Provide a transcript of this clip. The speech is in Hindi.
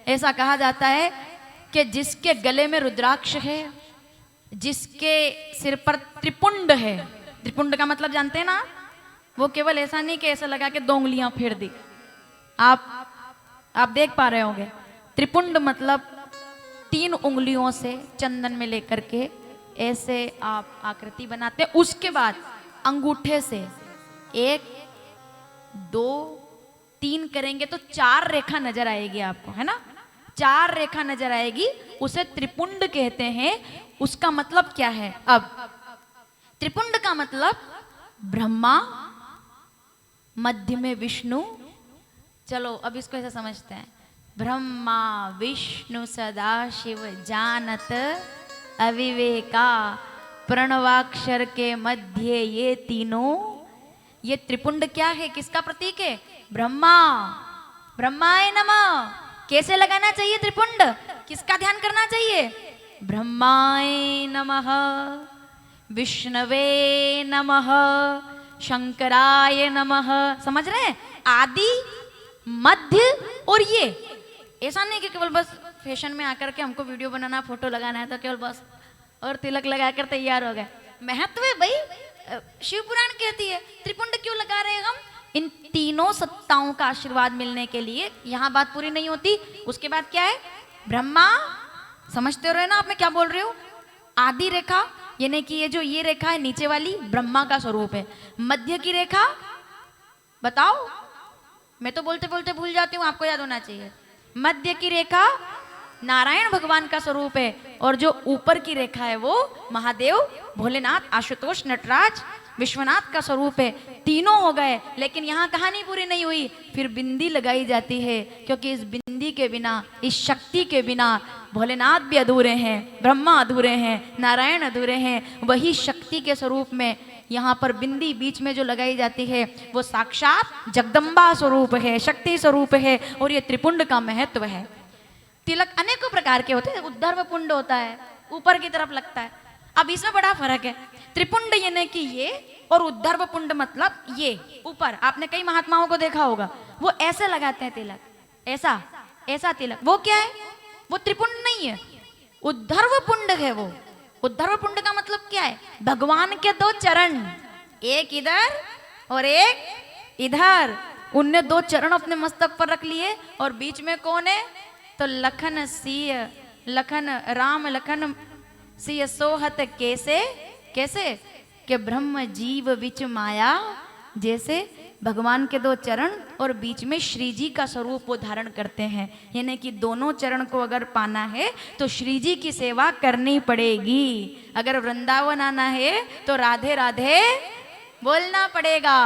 ऐसा कहा जाता है कि जिसके गले में रुद्राक्ष है, जिसके सिर पर त्रिपुंड है, त्रिपुंड का मतलब जानते हैं ना, वो केवल ऐसा नहीं कि ऐसा लगा के 2 उंगलियां फेर दी। आप देख पा रहे होंगे, त्रिपुंड मतलब 3 उंगलियों से चंदन में लेकर के ऐसे आप आकृति बनाते हैं। उसके बाद अंगूठे से 1 2 3 करेंगे तो 4 रेखा नजर आएगी आपको, है ना, 4 रेखा नजर आएगी, उसे त्रिपुंड कहते हैं। उसका मतलब क्या है? अब त्रिपुंड का मतलब ब्रह्मा, मध्य में विष्णु। चलो अब इसको ऐसा समझते हैं, ब्रह्मा विष्णु सदा शिव जानत अविवेका, प्रणवाक्षर के मध्य ये तीनों। ये त्रिपुंड क्या है, किसका प्रतीक है? ब्रह्मा। ब्रह्माय नमः। कैसे लगाना चाहिए त्रिपुंड, किसका ध्यान करना चाहिए? ब्रह्माय नमः, विष्णवे नमः, शंकराय नमः। समझ रहे हैं? आदि, मध्य और ये। ऐसा नहीं कि केवल बस फैशन में आकर के हमको वीडियो बनाना, फोटो लगाना है तो केवल बस और तिलक लगाकर तैयार हो गए। महत्व है भाई, शिव पुराण कहती है त्रिपुंड क्यों लगा रहे हैं हम? इन तीनों सत्ताओं का आशीर्वाद मिलने के लिए। यहां बात पूरी नहीं होती, उसके बाद क्या है? ब्रह्मा, समझते हो रहे ना आप मैं क्या बोल रही हूँ? आदि रेखा यानी कि ये जो ये रेखा है नीचे वाली, ब्रह्मा का स्वरूप है। मध्य की रेखा बताओ, मैं तो बोलते बोलते भूल जाती हूँ, आपको याद होना चाहिए। मध्य की रेखा नारायण भगवान का स्वरूप है, और जो ऊपर की रेखा है वो महादेव, भोलेनाथ, आशुतोष, नटराज, विश्वनाथ का स्वरूप है। तीनों हो गए, लेकिन यहाँ कहानी पूरी नहीं हुई। फिर बिंदी लगाई जाती है, क्योंकि इस बिंदी के बिना, इस शक्ति के बिना भोलेनाथ भी अधूरे हैं, ब्रह्मा अधूरे हैं, नारायण अधूरे हैं। वही शक्ति के स्वरूप में यहाँ पर बिंदी बीच में जो लगाई जाती है वो साक्षात जगदम्बा स्वरूप है, शक्ति स्वरूप है, और ये त्रिपुंड का महत्व है। तिलक अनेकों प्रकार के होते हैं। उद्धर्व पुंड होता है, ऊपर की तरफ लगता है। अब इसमें बड़ा फर्क है। त्रिपुंड यानी कि ये, और उद्धर्व पुंड मतलब ये ऊपर। आपने कई महात्माओं को देखा होगा, वो ऐसे लगाते हैं तिलक, ऐसा ऐसा तिलक। वो क्या है? वो त्रिपुंड नहीं है, उद्धर्व पुंड है वो। उद्धर्व पुंड का मतलब क्या है? भगवान के 2 चरण, एक इधर और एक इधर। उनने 2 चरण अपने मस्तक पर रख लिए, और बीच में कौन है? तो लखन सिय, लखन राम लखन सिय सोहत कैसे कैसे कि ब्रह्म जीव विच माया। जैसे भगवान के 2 चरण और बीच में श्री जी का स्वरूप वो धारण करते हैं। यानी कि दोनों चरण को अगर पाना है तो श्री जी की सेवा करनी पड़ेगी। अगर वृंदावन आना है तो राधे राधे बोलना पड़ेगा।